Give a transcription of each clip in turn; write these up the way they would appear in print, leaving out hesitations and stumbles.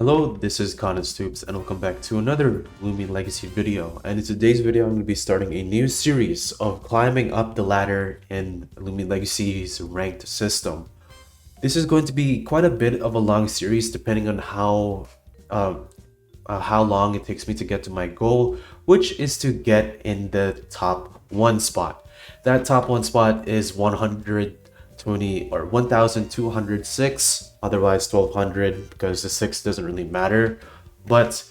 Hello, this is Conan Stoops and welcome back to another Lumion Legacy video. And in today's video, I'm going to be starting a new series of climbing up the ladder in Lumion Legacy's ranked system. This is going to be quite a bit of a long series depending on how long it takes me to get to my goal, which is to get in the top 1 spot. That top 1 spot is 120 or 1206, otherwise 1200 because the 6 doesn't really matter. But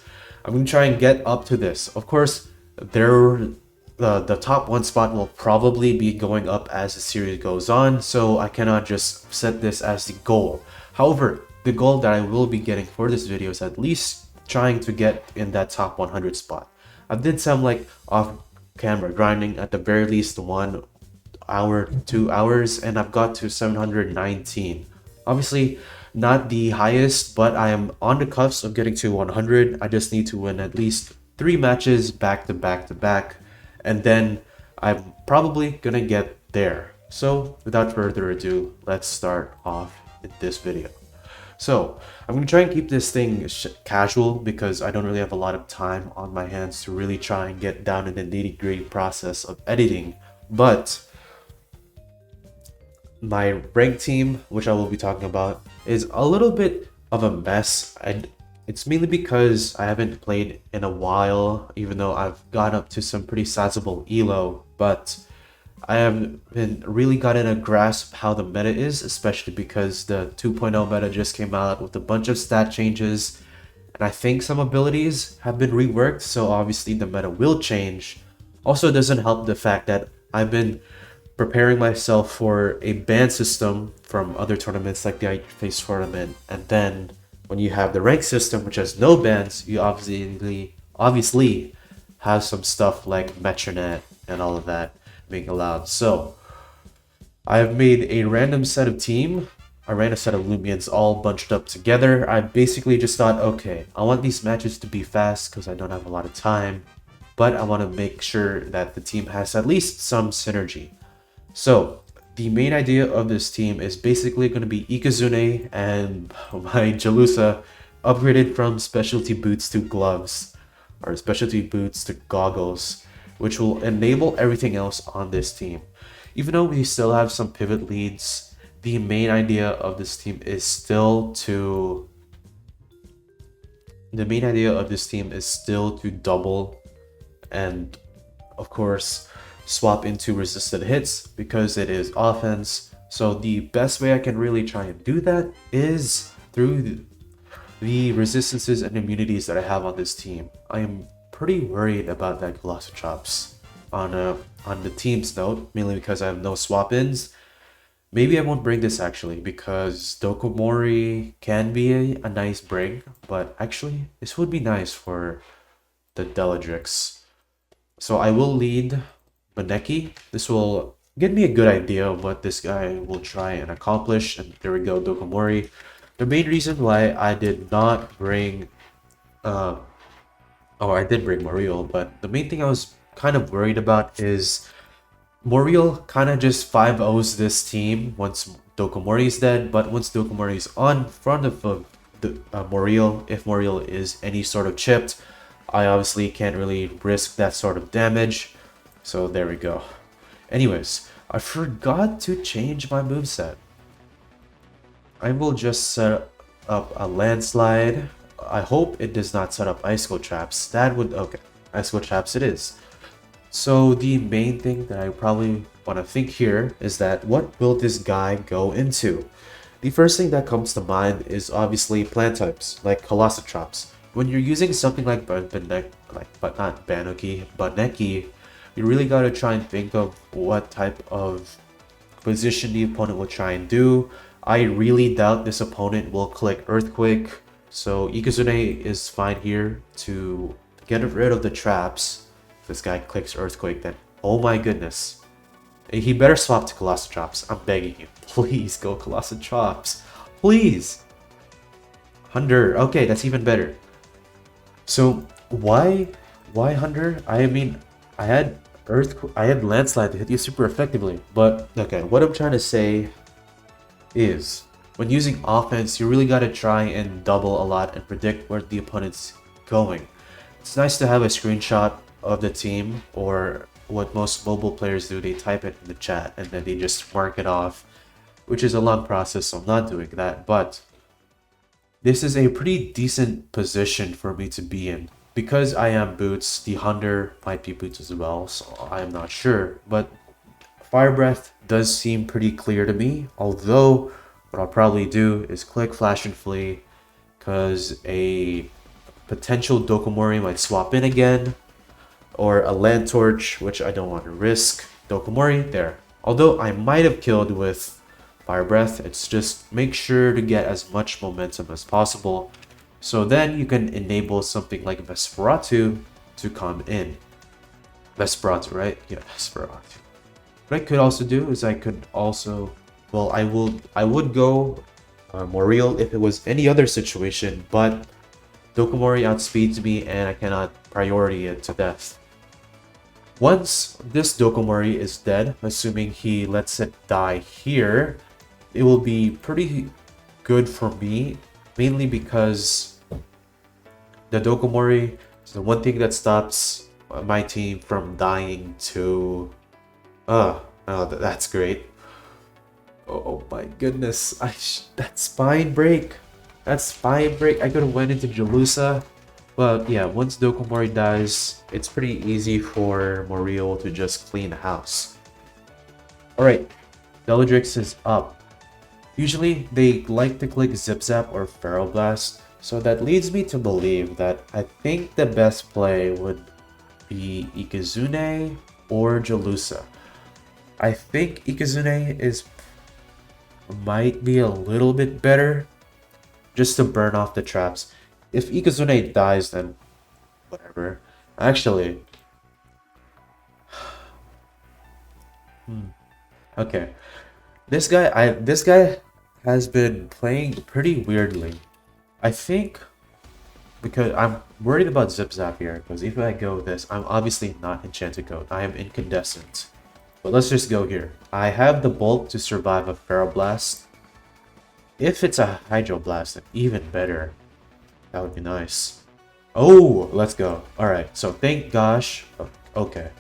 I'm going to try and get up to this. Of course, the top 1 spot will probably be going up as the series goes on, so I cannot just set this as the goal. However, the goal that I will be getting for this video is at least trying to get in that top 100 spot. I did some off camera grinding at the very least 1 hour, 2 hours, and I've got to 719. Obviously not the highest, but I am on the cusp of getting to 100. I just need to win at least 3 matches back to back to back, and then I'm probably gonna get there. So without further ado, let's start off in this video. So I'm going to try and keep this thing casual because I don't really have a lot of time on my hands to really try and get down in the nitty-gritty process of editing. But my rank team, which I will be talking about, is a little bit of a mess. And it's mainly because I haven't played in a while, even though I've got up to some pretty sizable elo. But I haven't really gotten a grasp how the meta is, especially because the 2.0 meta just came out with a bunch of stat changes, and I think some abilities have been reworked, so obviously the meta will change. Also, it doesn't help the fact that I've been preparing myself for a ban system from other tournaments like the Face tournament, and then when you have the rank system which has no bans, you obviously have some stuff like Metronet and all of that being allowed. So I've made a random set of Lumions all bunched up together. I basically just thought, okay, I want these matches to be fast because I don't have a lot of time, but I want to make sure that the team has at least some synergy. So the main idea of this team is basically going to be Ikazune and my Jellusa upgraded from specialty boots to gloves, or specialty boots to goggles, which will enable everything else on this team. Even though we still have some pivot leads, the main idea of this team is still to double and of course swap into resisted hits because it is offense. So the best way I can really try and do that is through the resistances and immunities that I have on this team. I am pretty worried about that Velocichops on the team's note, mainly because I have no swap-ins. Maybe I won't bring this actually because Dokomori can be a nice bring, but actually this would be nice for the Deladrix. So I will lead Maneki. This will give me a good idea of what this guy will try and accomplish, and there we go, Dokomori. The main reason why I did not bring I did bring Moriel, but the main thing I was kind of worried about is Moriel kind of just 5-0s this team once Dokomori is dead, but once Dokomori is on front of Moriel, if Moriel is any sort of chipped, I obviously can't really risk that sort of damage. So there we go. Anyways, I forgot to change my moveset. I will just set up a landslide. I hope it does not set up icicle traps. That would, okay, icicle traps it is. So the main thing that I probably want to think here is that what will this guy go into? The first thing that comes to mind is obviously plant types like Velocichops. When you're using something like Baneki, you really got to try and think of what type of position the opponent will try and do. I really doubt this opponent will click Earthquake. So Ikazune is fine here to get rid of the traps. If this guy clicks Earthquake, then oh my goodness. He better swap to Velocichops. I'm begging you. Please go Velocichops. Please. 100. Okay, that's even better. So why 100? I mean, I had Landslide to hit you super effectively. But okay, what I'm trying to say is when using offense, you really gotta try and double a lot and predict where the opponent's going. It's nice to have a screenshot of the team, or what most mobile players do, they type it in the chat and then they just mark it off, which is a long process, so I'm not doing that. But this is a pretty decent position for me to be in. Because I am boots, the Hunter might be boots as well, so I'm not sure. But Fire Breath does seem pretty clear to me, although what I'll probably do is click Flash and Flee, because a potential Dokomori might swap in again, or a Land Torch, which I don't want to risk. Dokomori, there. Although I might have killed with Fire Breath, it's just make sure to get as much momentum as possible, so then you can enable something like Vesperatu to come in. Vesperatu, right? Yeah, Vesperatu. What I could also do is I could also, well, I would go Moriel if it was any other situation, but Dokomori outspeeds me and I cannot priority it to death. Once this Dokomori is dead, assuming he lets it die here, it will be pretty good for me, mainly because the Dokomori is the one thing that stops my team from dying to... oh, that's great. Oh my goodness, that spine break. That spine break, I could have went into Jellusa. But yeah, once Dokomori dies, it's pretty easy for Moriel to just clean the house. Alright, Bellatrix is up. Usually, they like to click Zip Zap or Feral Blast, so that leads me to believe that I think the best play would be Ikizune or Jellusa. I think Ikizune might be a little bit better, just to burn off the traps. If Ikizune dies, then whatever. Actually, okay. This guy has been playing pretty weirdly. I think because I'm worried about Zip Zap here, because if I go this, I'm obviously not Enchanted Coat. I am Incandescent. But let's just go here. I have the bulk to survive a Feral Blast. If it's a Hydro Blast, then even better. That would be nice. Oh, let's go. Alright, so thank gosh. Okay.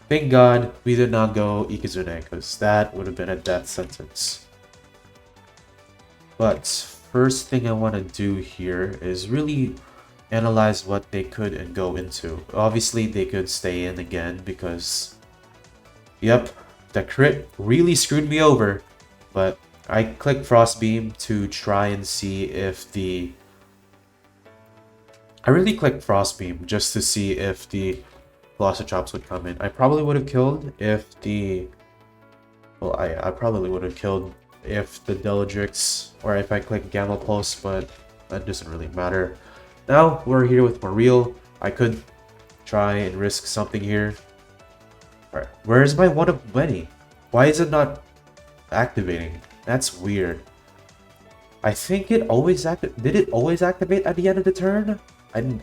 Thank God we did not go Ikizune, because that would have been a death sentence. But first thing I want to do here is really analyze what they could and go into. Obviously, they could stay in again because... yep, the crit really screwed me over. But I clicked Frostbeam to try and see if the... I really clicked Frostbeam just to see if the Velocitrops would come in. I probably would have killed if the... well, I probably would have killed if the Bellatrix, or if I click Gamma Pulse, but that doesn't really matter. Now we're here with Moriel. I could try and risk something here. Alright, where's my one of many? Why is it not activating? That's weird. I think it always did it always activate at the end of the turn?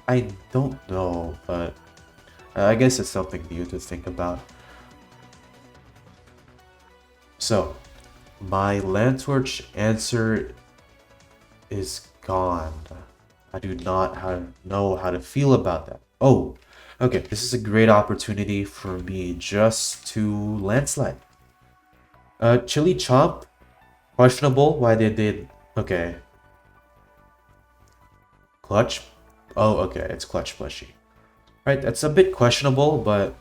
I don't know, but I guess it's something new to think about. So, my Land Torch answer is gone. I do not know how to feel about that. Oh, okay, this is a great opportunity for me just to landslide. Chili Chomp, questionable why they did. Okay. Clutch? Oh, okay, it's Clutch Plushie. Right, that's a bit questionable, but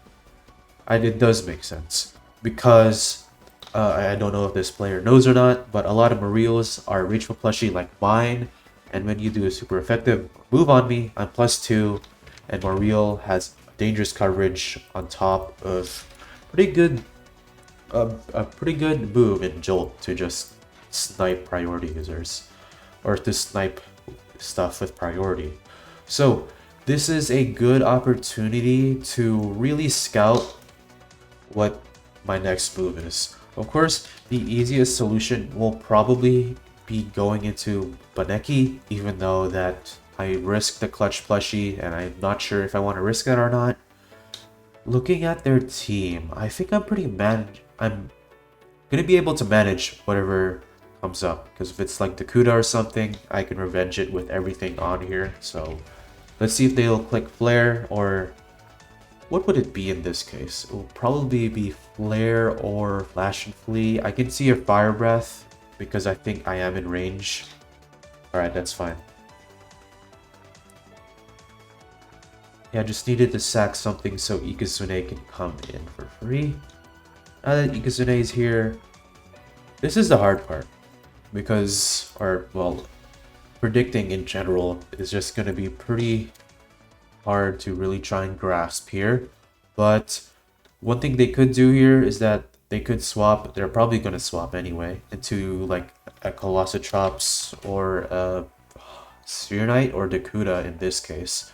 it does make sense. Because, I don't know if this player knows or not, but a lot of Marios are reachable plushie like mine, and when you do a super effective move on me, I'm +2, and Mariel has dangerous coverage on top of pretty good, a pretty good move in Jolt to just snipe priority users, or to snipe stuff with priority. So this is a good opportunity to really scout what my next move is. Of course, the easiest solution will probably be going into Baneki, even though that I risk the Clutch plushie and I'm not sure if I want to risk it or not. Looking at their team, I think I'm gonna be able to manage whatever comes up. Because if it's like Dakuda or something, I can revenge it with everything on here. So let's see if they'll click Flare or... What would it be in this case? It will probably be Flare or Flash and Flee. I can see a Fire Breath because I think I am in range. Alright, that's fine. Yeah, I just needed to sack something so Ikazune can come in for free. Now that Ikazune is here, this is the hard part. Because, well, predicting in general is just going to be pretty hard to really try and grasp here. But one thing they could do here is that they could swap, they're probably going to swap anyway, into like a Colossotrops or a Sphere Knight or Dakuda in this case.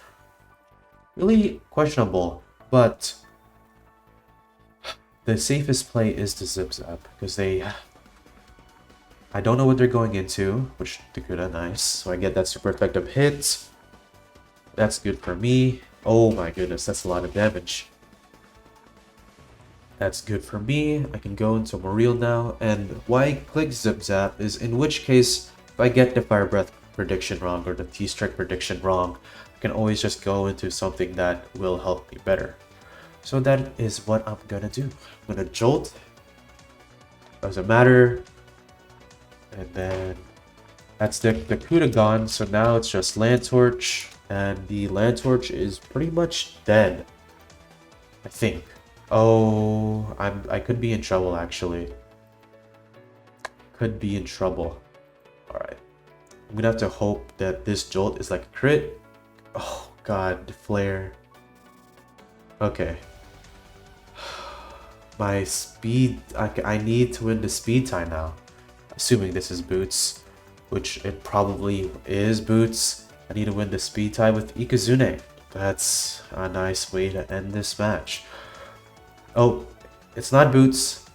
Really questionable, but the safest play is the Zip Zap because I don't know what they're going into, which Dakuda, nice. So I get that super effective hit. That's good for me. Oh my goodness, that's a lot of damage. That's good for me. I can go into Moreel now. And why I click Zip Zap is in which case, if I get the Fire Breath prediction wrong or the T-Strike prediction wrong, I can always just go into something that will help me better. So that is what I'm gonna do. I'm gonna Jolt. Doesn't matter. And then that's the Dakuda gone. So now it's just Land Torch. And the Land Torch is pretty much dead, I think. Oh, I could be in trouble actually. Could be in trouble. All right, I'm gonna have to hope that this Jolt is like a crit. Oh God, the Flare. Okay. My speed. I need to win the speed tie now. Assuming this is Boots, which it probably is Boots. I need to win the speed tie with Ikazune. That's a nice way to end this match. Oh, it's not Boots.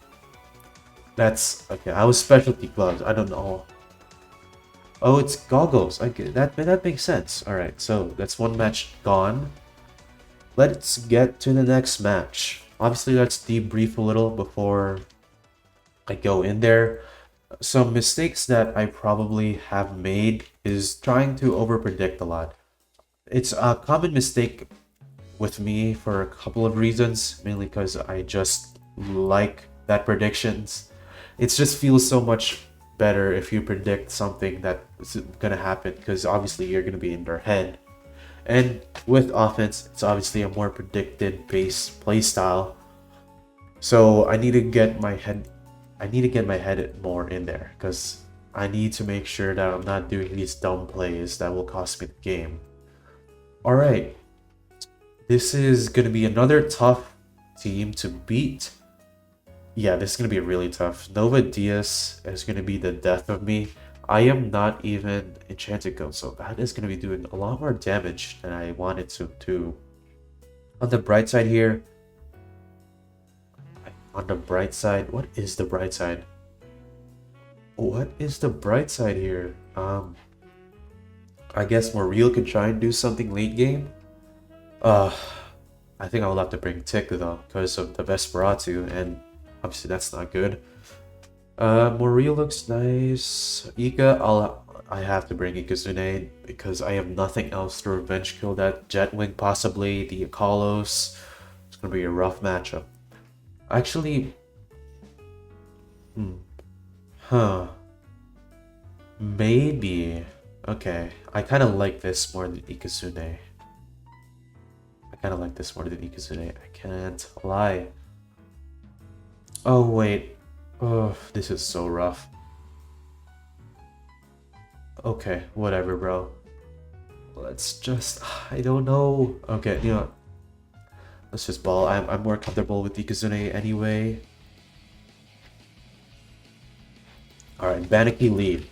That's okay. I was specialty gloves. I don't know. Oh, it's goggles. Okay, that makes sense. All right, so that's one match gone. Let's get to the next match. Obviously, let's debrief a little before I go in there. Some mistakes that I probably have made is trying to overpredict a lot. It's a common mistake with me for a couple of reasons, mainly because I just like that predictions. It just feels so much better if you predict something that's gonna happen, because obviously you're gonna be in their head. And with offense, it's obviously a more predicted based playstyle. So I need to get my head more in there, because I need to make sure that I'm not doing these dumb plays that will cost me the game. Alright, this is going to be another tough team to beat. Yeah, this is going to be really tough. Nova Diaz is going to be the death of me. I am not even Enchanted Ghost, so that is going to be doing a lot more damage than I wanted to. On the bright side here, what is the bright side? What is the bright side here? I guess Moreel can try and do something late game. I think I will have to bring Tick though, because of the Vesperatu, and obviously that's not good. Moreel looks nice. Ika, I have to bring Ikazune because I have nothing else to revenge kill that Jetwing, possibly the Akalos. It's gonna be a rough matchup. Actually, maybe. Okay, I kind of like this more than Ikazune. I can't lie. Oh wait. Oh, this is so rough. Okay, whatever, bro. Let's just... I don't know. Okay, you know, let's just ball. I'm more comfortable with Ikazune anyway. Alright, Banaki lead.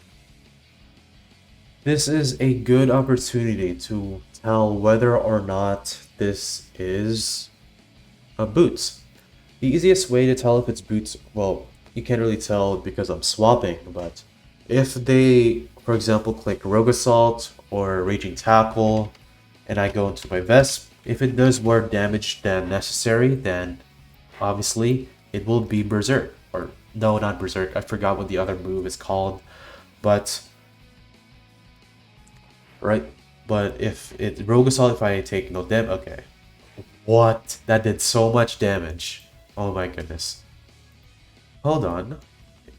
This is a good opportunity to tell whether or not this is a Boots. The easiest way to tell if it's Boots, well, you can't really tell because I'm swapping, but if they, for example, click Rogue Assault or Raging Tackle, and I go into my Vesp, if it does more damage than necessary, then obviously it will be Berserk. Or no, not Berserk. I forgot what the other move is called. But right, but if it Rogue Assault, if I take no damage, okay. What? That did so much damage. Oh my goodness. Hold on.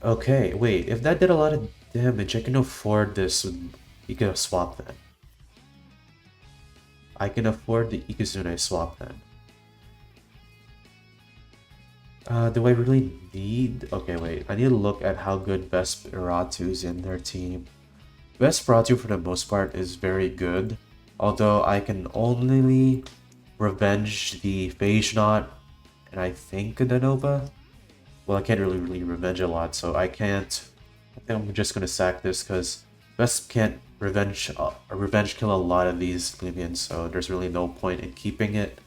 Okay, wait. If that did a lot of damage, I can afford this. You can swap then. I can afford the Ikizune swap then. Do I really need... Okay, wait. I need to look at how good Vesperatu's in their team. Vesperatu, for the most part, is very good. Although I can only revenge the Phage Knot and I think the Nova. Well, I can't really revenge a lot, so I can't... I think I'm just gonna sack this because Vesp can't revenge kill a lot of these minions, so there's really no point in keeping it.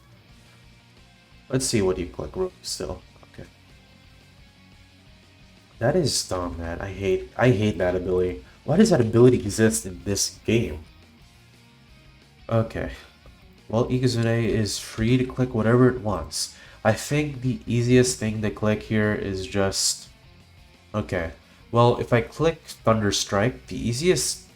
Let's see what you click Rogue still. Okay. That is dumb, man. I hate that ability. Why does that ability exist in this game? Okay. Well, Ikizune is free to click whatever it wants. I think the easiest thing to click here is just... Okay. Well, if I click Thunder Strike, the easiest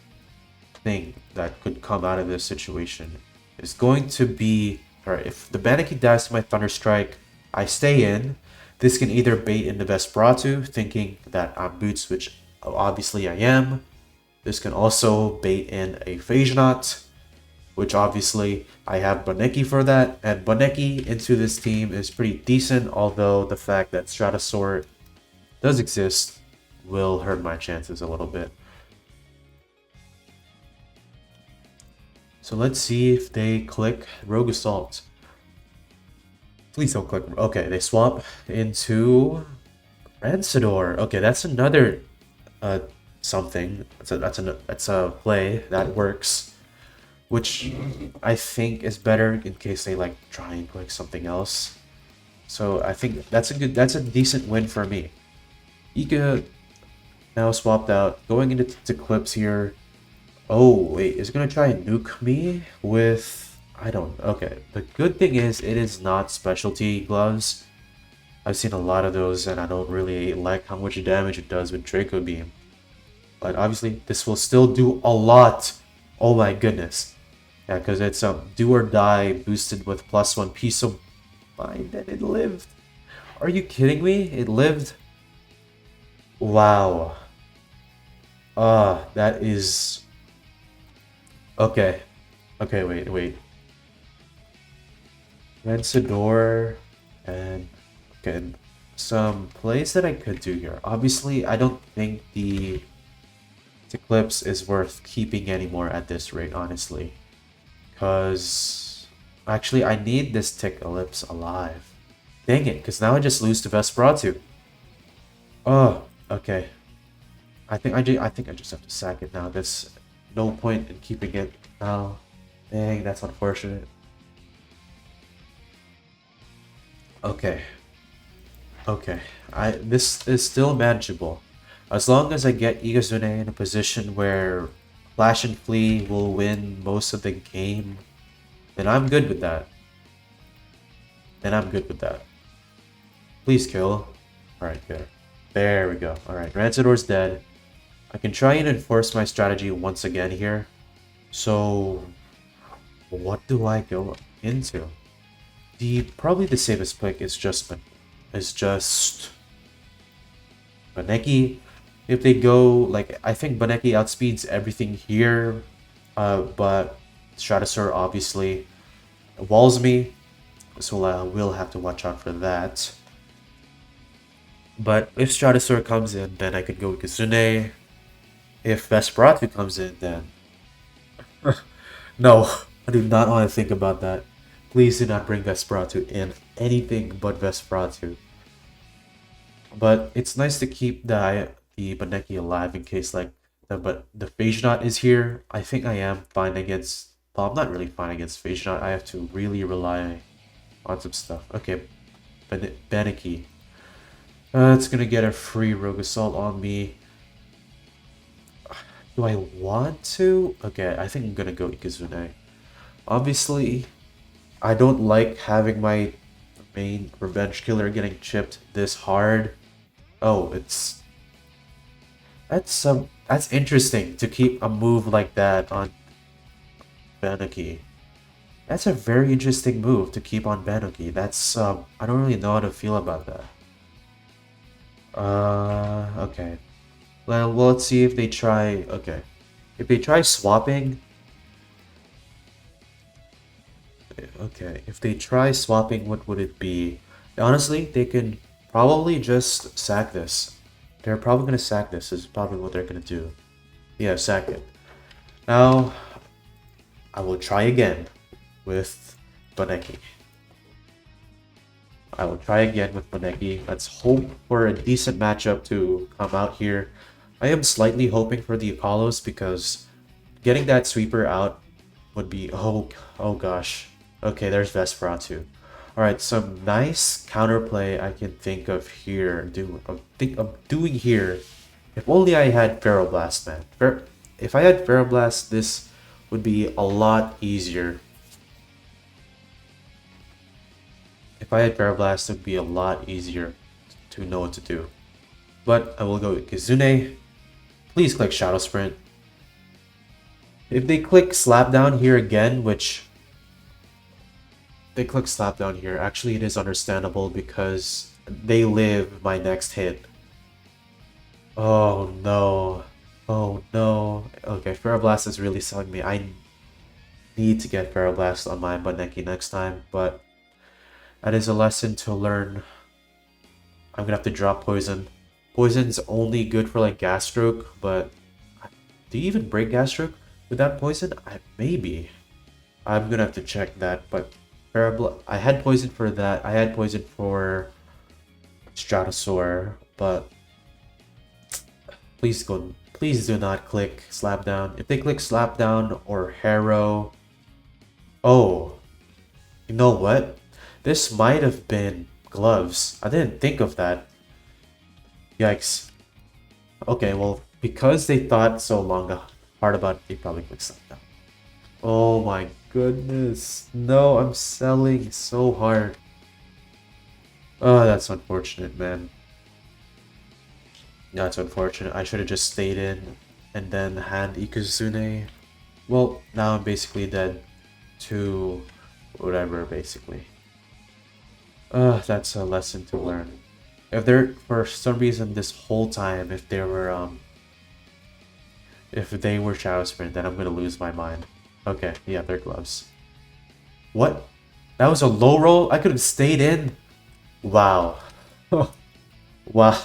thing that could come out of this situation is going to be... Alright, if the Banaki dies to my Thunder Strike, I stay in. This can either bait into Vesperatu, thinking that I'm Boots, which obviously I am. This can also bait in a Phage Knot, which obviously I have Baneki for that. And Baneki into this team is pretty decent, although the fact that Stratosaur does exist will hurt my chances a little bit. So let's see if they click Rogue Assault. Please don't click. Okay, they swap into Rancidor. Okay, that's another something. That's a play that works, which I think is better in case they like try and click something else. So I think that's a decent win for me. Ika now swapped out, going into clips here. Oh wait, is it gonna try and nuke me with... I don't... Okay, the good thing is it is not specialty gloves. I've seen a lot of those and I don't really like how much damage it does with Draco Beam. But obviously this will still do a lot. Oh my goodness. Yeah, because it's do or die boosted with +1 peace of mind and it lived. Are you kidding me? It lived? Wow. That is... Okay. Okay, wait. Rancidor and... Okay, some plays that I could do here. Obviously, I don't think the Eclipse is worth keeping anymore at this rate, honestly. Because... Actually, I need this Tick Ellipse alive. Dang it, because now I just lose to Vesperatu. Oh, okay. I think I just have to sack it now. There's no point in keeping it now. Dang, that's unfortunate. Okay. Okay. This is still manageable. As long as I get Ikizune in a position where Flash and Flee will win most of the game, then I'm good with that. Please kill. Alright, good. There we go. Alright, Rancidor's dead. I can try and enforce my strategy once again here. So, what do I go into? Probably the safest pick is just Baneki. If they go, like, I think Baneki outspeeds everything here, but Stratosaur obviously walls me, so we'll have to watch out for that. But if Stratosaur comes in, then I could go Kizune. If Vesperatu comes in, then... No, I do not want to think about that. Please do not bring Vesperatu in. Anything but Vesperatu. But it's nice to keep the Baneki alive in case like the Phage Knot is here. I think I am fine against... Well, I'm not really fine against Phage Knot. I have to really rely on some stuff. Okay, Baneki. It's gonna get a free Rogue Assault on me. Do I want to? Okay, I think I'm gonna go Ikizune. Obviously, I don't like having my main revenge killer getting chipped this hard. Oh, that's That's interesting to keep a move like that on Banuki. That's a very interesting move to keep on Banuki. That's I don't really know how to feel about that. Okay. Well, let's see if they try. Okay, if they try swapping. Okay, if they try swapping, what would it be? Honestly, they can probably just sack this. They're probably gonna sack this. Is probably what they're gonna do. Yeah, sack it. Now, I will try again with Boneki. I will try again with Boneki. Let's hope for a decent matchup to come out here. I am slightly hoping for the Akalos because getting that sweeper out would be oh gosh. Okay, there's Vesperatu. Alright, some nice counterplay I can think of here. Think of doing here. If only I had Pharaoh Blast, man. If I had Pharaoh Blast, this would be a lot easier. If I had Pharaoh Blast, it would be a lot easier to know what to do. But I will go with Kizune. Please click Shadow Sprint. If they click Slapdown here again, which they click Slapdown here, actually it is understandable because they live my next hit. Oh no. Oh no. Okay, Pharaoh Blast is really selling me. I need to get Pharaoh Blast on my Boneki next time, but that is a lesson to learn. I'm gonna have to drop Poison. Poison's only good for like Gas Stroke, but do you even break Gas Stroke with that Poison? Maybe. I'm gonna have to check that, but I had Poison for that. I had Poison for Stratosaur, but please do not click Slapdown. If they click Slapdown or Harrow, oh, you know what? This might have been Gloves. I didn't think of that. Yikes. Okay, well, because they thought so hard about it, they probably clicked Slapdown. Oh my goodness. No, I'm selling so hard. Oh, that's unfortunate, man. That's unfortunate. I should have just stayed in and then had Ikazune. Well, now I'm basically dead to whatever, basically. That's a lesson to learn. If they're, for some reason this whole time, if they were Shadow Sprint, then I'm gonna lose my mind. Okay, yeah, they're Gloves. What? That was a low roll? I could have stayed in? Wow. Wow.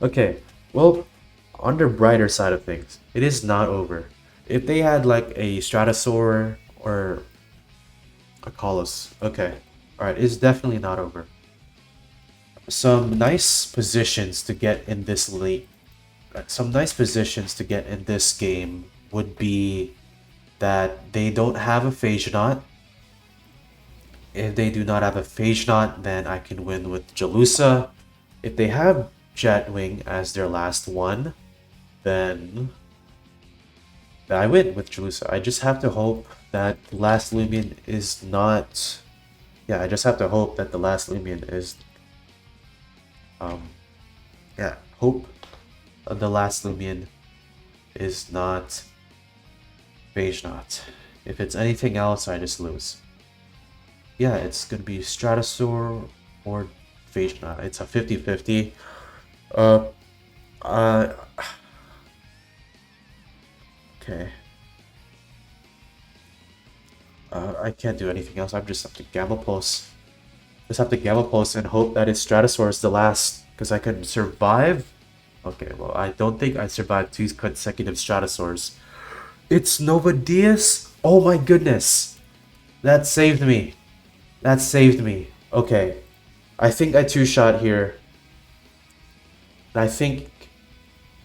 Okay, well, on the brighter side of things, it is not over. If they had like a Stratosaur or a Colossus, okay. Alright, it's definitely not over. Some nice positions to get in this game would be that they don't have a Phage Knot. If they do not have a Phage Knot, then I can win with Jellusa. If they have Jetwing as their last one, then I win with Jellusa. I just have to hope that the last Lumion is not... Yeah, I just have to hope that the last Lumion is... hope the last Lumion is not Phage Knot. If it's anything else, I just lose. Yeah, it's gonna be Stratosaur or Phage Knot. It's a 50-50. Okay. I can't do anything else. I just have to gamble pulse. Just have to gamble pulse and hope that it's Stratosaur is the last, because I can survive. Okay, well, I don't think I survived 2 consecutive Stratosaurs. It's Nova Diaz? Oh my goodness. That saved me. That saved me. Okay. I think I 2-shot here. I think...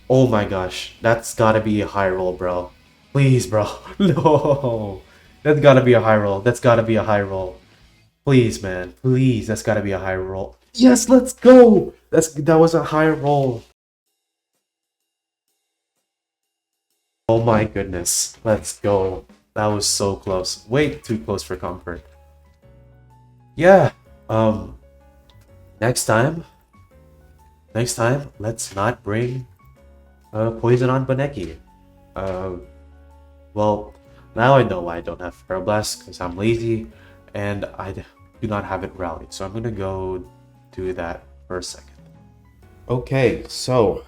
Oh my gosh. That's gotta be a high roll, bro. Please, bro. No. That's gotta be a high roll. That's gotta be a high roll. Please, man. Please, that's gotta be a high roll. Yes, let's go! That was a high roll. Oh my goodness. Let's go. That was so close. Way too close for comfort. Yeah. Next time, let's not bring Poison on Baneki. Uh, well, now I know why I don't have Aeroblast, because I'm lazy, and do not have it rallied. So I'm gonna go do that for a second. Okay, so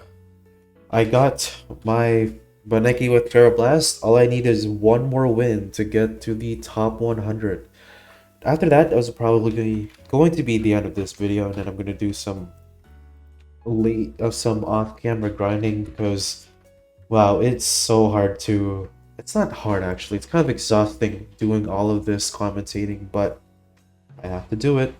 I got my Baneki with Aeroblast. All I need is one more win to get to the top 100. After that, that was probably going to be the end of this video, and then I'm gonna do some some off-camera grinding because wow, it's so hard to. It's not hard actually. It's kind of exhausting doing all of this commentating, but I have to do it.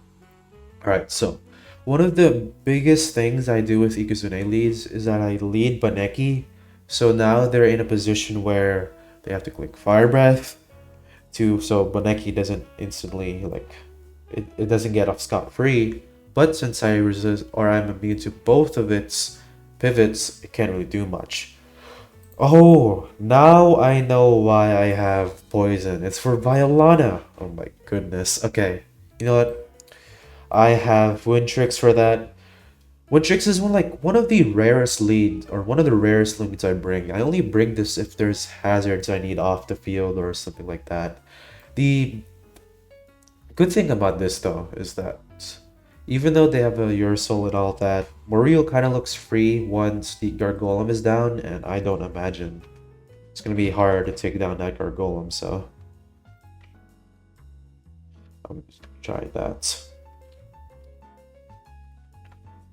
All right, so one of the biggest things I do with Ikazune leads is that I lead Baneki. So now they're in a position where they have to click Fire Breath to so Baneki doesn't instantly like it doesn't get off scot-free. But since I resist or I'm immune to both of its pivots, it can't really do much. Oh, now I know why I have poison. It's for Violana. Oh my goodness. Okay, you know what? I have Wintrix for that. Wintrix is one of the rarest leads or one of the rarest leads I bring. I only bring this if there's hazards I need off the field or something like that. The good thing about this though is that even though they have a Ursul and all that, Muriel kind of looks free once the Gargolem is down, and I don't imagine it's gonna be hard to take down that Gargolem, so I'm just gonna try that.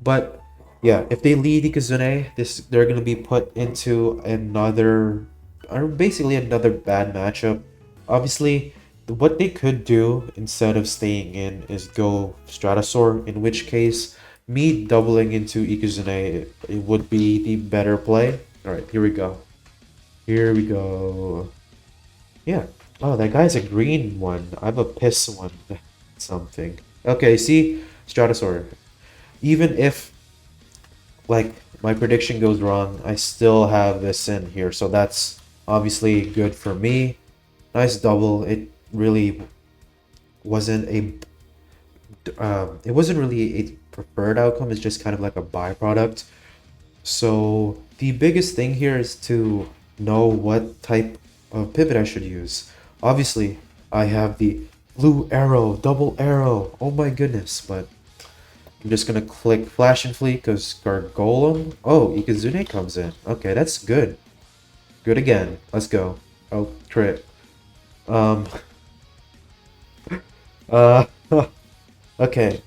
But yeah, if they lead Ikazune, they're gonna be put into another, or basically another bad matchup. Obviously, what they could do instead of staying in is go Stratosaur, in which case me doubling into Ikazune it would be the better play. Alright, here we go. Here we go. Yeah. Oh, that guy's a green one. I have a piss one. Something. Okay, see? Stratosaur. Even if like my prediction goes wrong, I still have this in here. So that's obviously good for me. Nice double. It really wasn't a it wasn't really a preferred outcome. It's just kind of like a byproduct. So the biggest thing here is to know what type of pivot I should use. Obviously, I have the blue arrow, double arrow. Oh my goodness, but I'm just gonna click Flash and Fleet because Gargolem. Oh, Ikazune comes in. Okay, that's good. Good again. Let's go. Oh, crit. Um. Uh. Okay.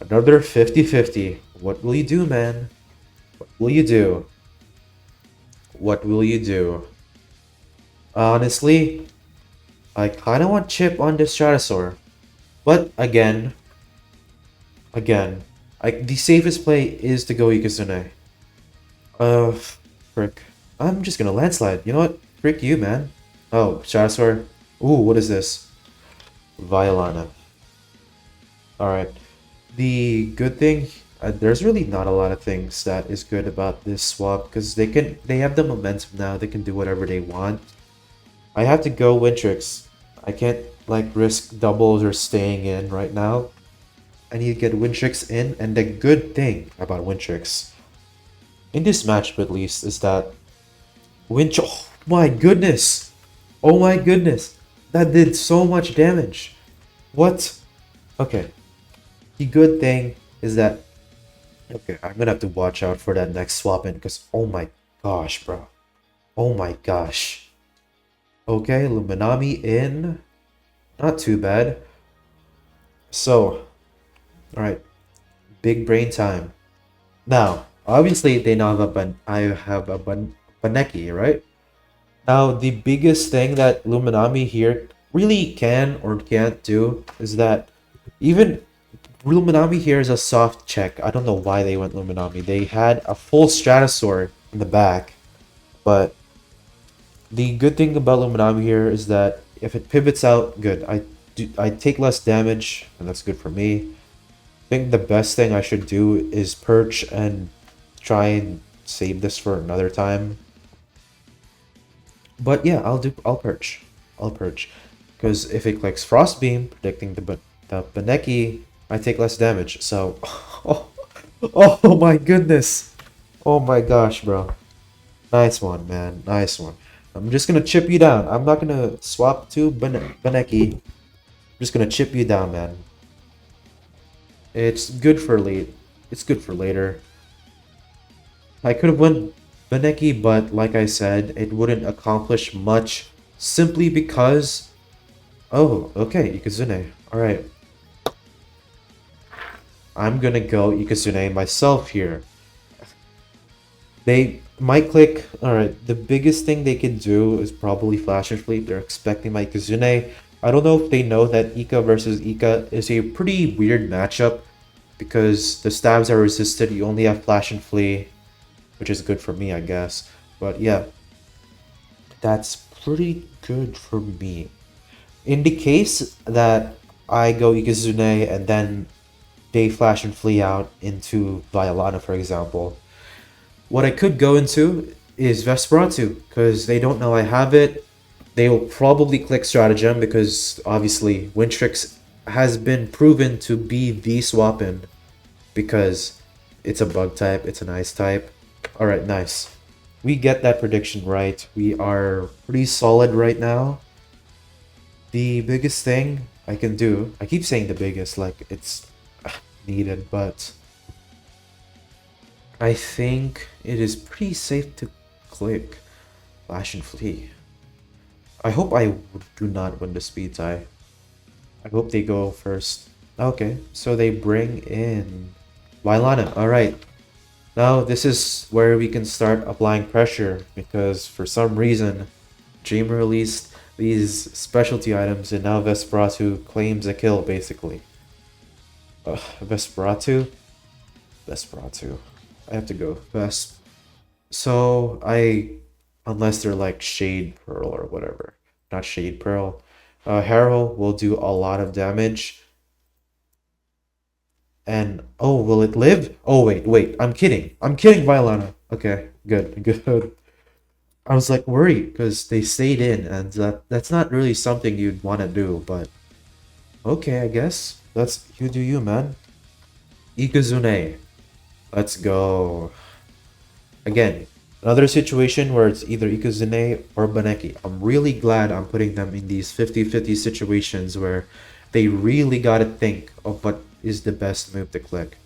Another 50-50. What will you do, man? What will you do? What will you do? Honestly, I kind of want Chip on this Stratosaur. But again, the safest play is to go Ikazune. Frick. I'm just gonna landslide. You know what? Frick you, man. Oh, Stratosaur. Ooh, what is this? Violana. Alright. The good thing, there's really not a lot of things that is good about this swap because they have the momentum now. They can do whatever they want. I have to go Wintrix. I can't like risk doubles or staying in right now. I need to get Wintrix in, and the good thing about Wintrix, in this matchup at least, is that oh my goodness! Oh my goodness! That did so much damage! What? Okay. The good thing is that, okay, I'm gonna have to watch out for that next swap in, because oh my gosh, bro. Oh my gosh. Okay, Luminami in. Not too bad. So, alright. Big brain time. Now, obviously they now have I have a Baneki, right? Now, the biggest thing that Luminami here really can or can't do is that even Luminami here is a soft check. I don't know why they went Luminami. They had a full Stratosaur in the back, but the good thing about Luminami here is that if it pivots out, good. I take less damage, and that's good for me. I think the best thing I should do is perch and try and save this for another time. But yeah, I'll perch. I'll perch. Because if it clicks Frost Beam, predicting the Baneki, I take less damage. So oh, oh my goodness. Oh my gosh, bro. Nice one, man. Nice one. I'm just gonna chip you down. I'm not gonna swap to Beneki. I'm just gonna chip you down, man. It's good for late. It's good for later. I could have won Beneki, but like I said, it wouldn't accomplish much simply because... Oh, okay, Ikazune. Alright. I'm gonna go Ikazune myself here. They might click. Alright, the biggest thing they could do is probably Flash and Fleet. They're expecting my Kazune. I don't know if they know that Ika versus Ika is a pretty weird matchup because the stabs are resisted. You only have Flash and Flee, which is good for me, I guess. But yeah, that's pretty good for me. In the case that I go Ikazune and then they Flash and Flee out into Violana, for example, what I could go into is Vesperatu, because they don't know I have it. They will probably click Stratagem because obviously Wintrix has been proven to be the swap in because it's a bug type, it's an ice type. Alright, nice. We get that prediction right. We are pretty solid right now. The biggest thing I can do, I keep saying the biggest like it's needed, but I think it is pretty safe to click Flash and Flee. I hope I do not win the speed tie. I hope they go first. Okay, so they bring in Vailana. Alright, now this is where we can start applying pressure because for some reason Dream released these specialty items and now Vesperatu claims a kill basically. Vesperatu? Vesperatu. I have to go. Vesp. So unless they're like Shade Pearl or whatever, not Shade Pearl. Harrow will do a lot of damage. And oh, will it live? Oh wait, I'm kidding. I'm kidding, Violana. Okay, good, good. I was like worried because they stayed in, and that's not really something you'd want to do. But okay, I guess that's you do you, man. Ikazune, let's go. Again, another situation where it's either Ikazune or Baneki. I'm really glad I'm putting them in these 50-50 situations where they really gotta think of what is the best move to click.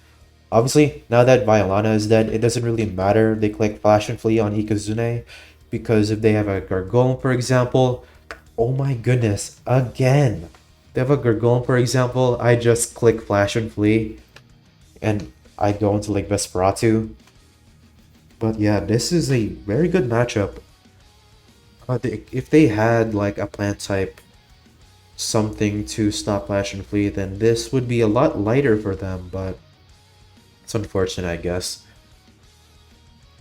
Obviously, now that Violana is dead, it doesn't really matter they click Flash and Flee on Ikazune, because if they have a Gargolem, for example, oh my goodness, again! They have a Gargolem, for example, I just click Flash and Flee, and I go into like Vesperatu. But yeah, this is a very good matchup. If they had like a plant type, something to stop Flash and Flee, then this would be a lot lighter for them, but it's unfortunate, I guess.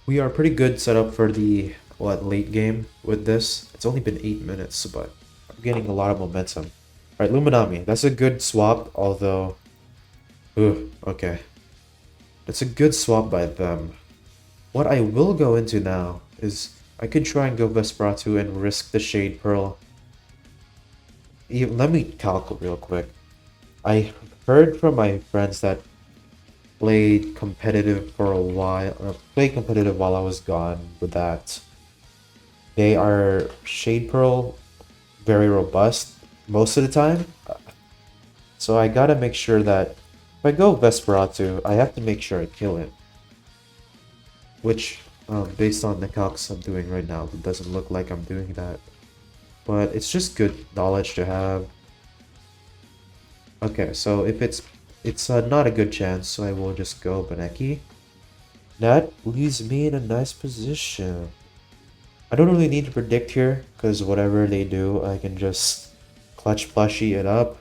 We are pretty good set up for the late game with this. It's only been 8 minutes, but I'm getting a lot of momentum. Alright, Luminami, that's a good swap, although... okay. That's a good swap by them. What I will go into now is I could try and go Vesperatu and risk the Shade Pearl. Let me calculate real quick. I heard from my friends that played competitive for a while, or played competitive while I was gone, with that they are Shade Pearl very robust most of the time. So I gotta make sure that if I go Vesperatu, I have to make sure I kill it. Which, based on the calcs I'm doing right now, it doesn't look like I'm doing that. But it's just good knowledge to have. Okay, so if it's not a good chance, so I will just go Baneki. That leaves me in a nice position. I don't really need to predict here, because whatever they do, I can just clutch plushie it up.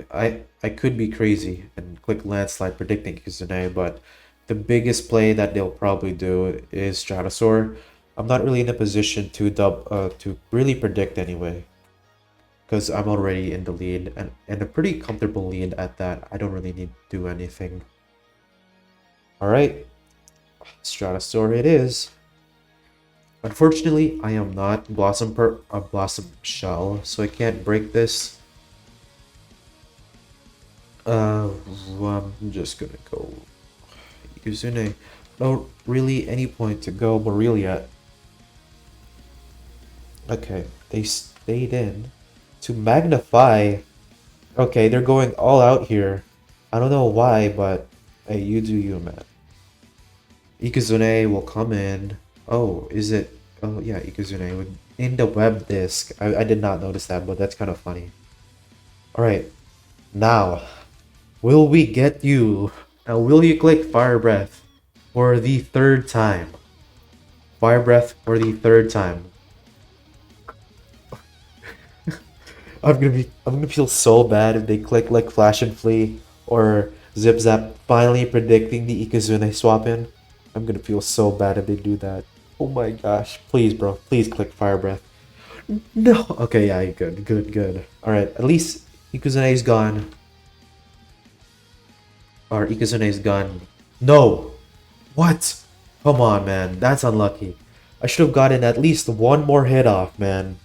I could be crazy and click landslide predicting Kizune, but the biggest play that they'll probably do is Stratosaur. I'm not really in a position to to really predict anyway, because I'm already in the lead and a pretty comfortable lead at that. I don't really need to do anything. Alright, Stratosaur it is. Unfortunately, I am not Blossom Shell, so I can't break this. I'm just gonna go Yuzune. no really any point to go Morel yet. Okay, they stayed in to magnify. Okay, they're going all out here. I don't know why, but hey, you do you, man. Ikazune will come in. Oh, is it? Oh, yeah, Ikazune would in the web disk. I did not notice that, but that's kind of funny. All right, now, will we get you? Now, will you click Fire Breath for the third time? Fire Breath for the third time. I'm gonna feel so bad if they click like Flash and Flee or Zip Zap finally predicting the Ikazune swap in. I'm gonna feel so bad if they do that. Oh my gosh. Please, bro. Please click Fire Breath. No. Okay, yeah, good, good, good. Alright, at least Ikazune is gone. Or Ikazune is gone. No! What? Come on, man. That's unlucky. I should have gotten at least one more hit off, man.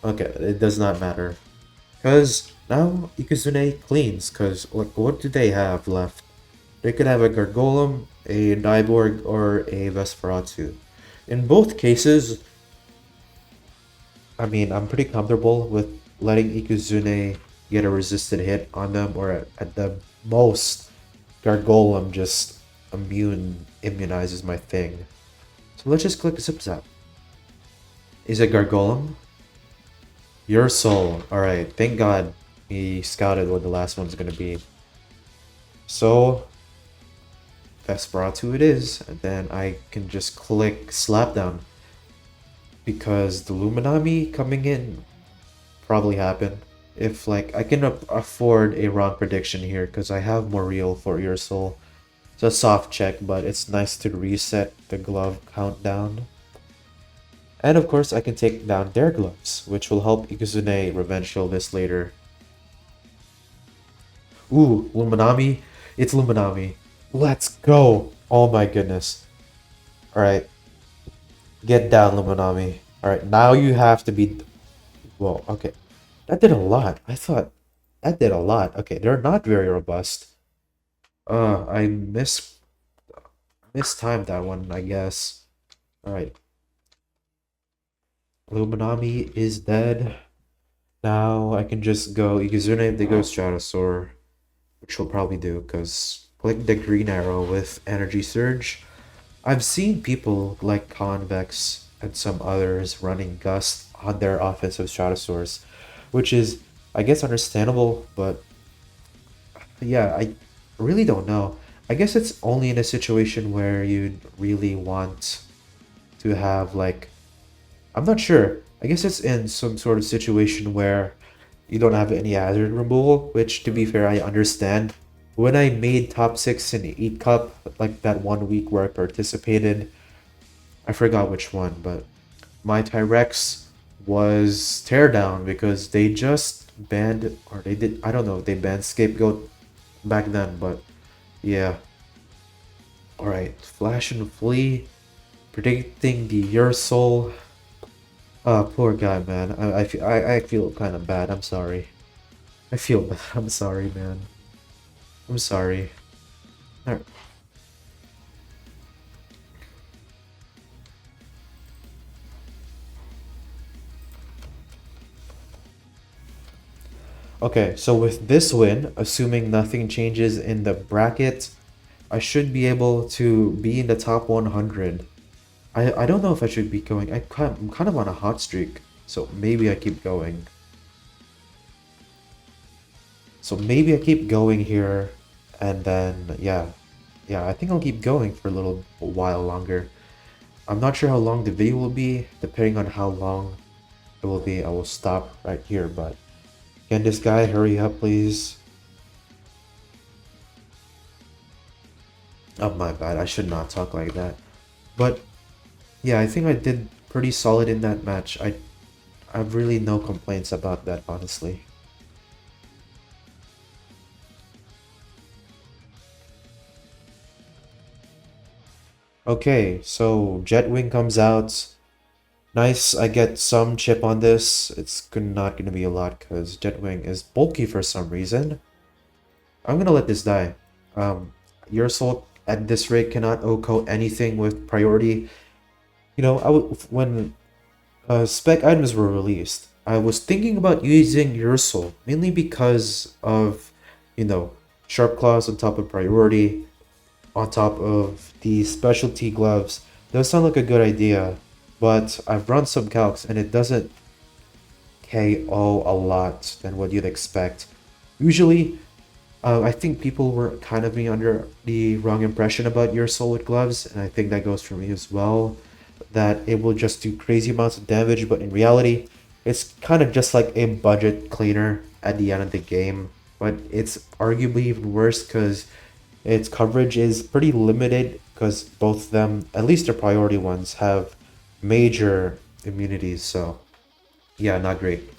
Okay, it does not matter. Because now Ikazune cleans, because what do they have left? They could have a Gargolem, a Nyborg, or a Vesperatu. In both cases, I mean, I'm pretty comfortable with letting Ikazune get a resisted hit on them, or at the most, Gargolem just immunizes my thing. So let's just click Zip Zap. Is it Gargolem? Your soul. Alright, thank God he scouted what the last one's gonna be. So, Vesperatu it is, and then I can just click Slapdown. Because the Luminami coming in probably happen. If like I can afford a wrong prediction here because I have more real for your soul. It's a soft check, but it's nice to reset the glove countdown. And of course I can take down their gloves, which will help Ikazune revenge shield this later. Ooh, Luminami. It's Luminami. Let's go. Oh my goodness. Alright. Get down, Luminami. Alright, now you have to be... Whoa, okay. That did a lot. I thought that did a lot. Okay, they're not very robust. I mistimed that one, I guess. Alright. Luminami is dead. Now I can just go Ikazune if they go Stratosaur, which we'll probably do, because click the green arrow with Energy Surge. I've seen people like Convex and some others running Gust on their offensive Stratosaurs, which is, I guess, understandable, but yeah, I really don't know. I guess it's only in a situation where you'd really want to have, like, I'm not sure. I guess it's in some sort of situation where you don't have any hazard removal, which, to be fair, I understand. When I made top 6 in 8 Cup, like that 1 week where I participated, I forgot which one, but my Tyrex was teardown because they just banned, or they did, I don't know, they banned Scapegoat back then, but yeah. Alright, Flash and Flee, predicting the Your Soul. Poor guy, man. I feel kind of bad. I'm sorry. I feel bad. I'm sorry, man. I'm sorry. Alright. Okay, so with this win, assuming nothing changes in the bracket, I should be able to be in the top 100. I don't know if I should be going. I'm kind of on a hot streak, so maybe I keep going. So maybe I keep going here, and then yeah, I think I'll keep going for a little while longer. I'm not sure how long the video will be. Depending on how long it will be, I will stop right here. But can this guy hurry up, please? Oh, my bad. I should not talk like that. But yeah, I think I did pretty solid in that match. I have really no complaints about that, honestly. Okay, so Jetwing comes out. Nice, I get some chip on this. It's not gonna be a lot because Jetwing is bulky for some reason. I'm gonna let this die. Your soul at this rate cannot OCO anything with priority. When spec items were released, I was thinking about using Ursol mainly because of, you know, sharp claws on top of priority, on top of the specialty gloves. Does sound like a good idea, but I've run some calcs and it doesn't KO a lot than what you'd expect. Usually, I think people were kind of being under the wrong impression about your solid gloves, and I think that goes for me as well. That it will just do crazy amounts of damage, but in reality, it's kind of just like a budget cleaner at the end of the game. But it's arguably even worse because its coverage is pretty limited because both of them, at least the priority ones, have major immunities. So, yeah, not great.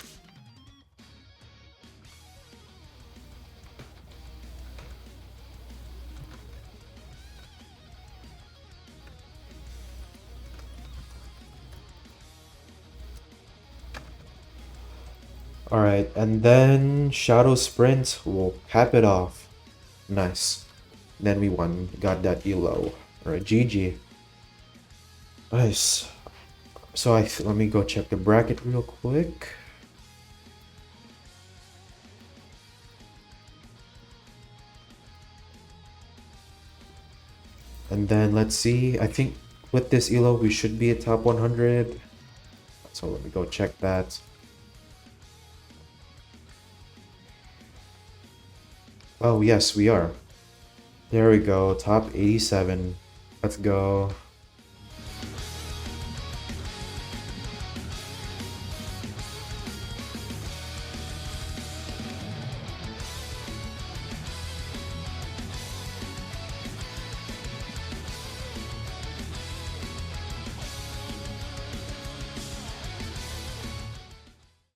Alright, and then Shadow Sprint will cap it off. Nice. Then we won. Got that elo. Alright, GG. Nice. So let me go check the bracket real quick. And then let's see. I think with this elo we should be a top 100. So let me go check that. Oh yes, we are. There we go. Top 87. Let's go.